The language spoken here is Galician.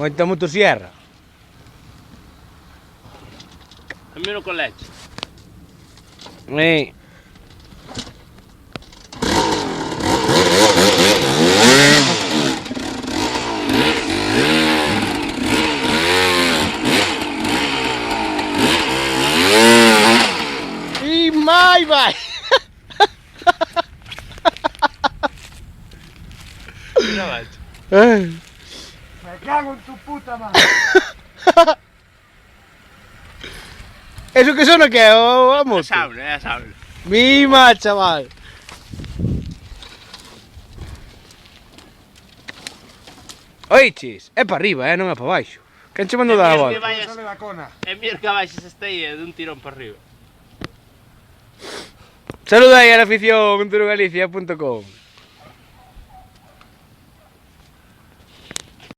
Moita motosierra. A mí no con leche. E mai vai! Mira, macho. Me cago en tu puta madre. Eso que sona que é a moto? É sauna. Mima, chaval. Oiches, é para arriba, non é para baixo. Quen che mandou dar a volta? Sale da cona. E mira que baixas esta aí dun tirón para arriba. Saluda aí a la afición, turogalicia.com.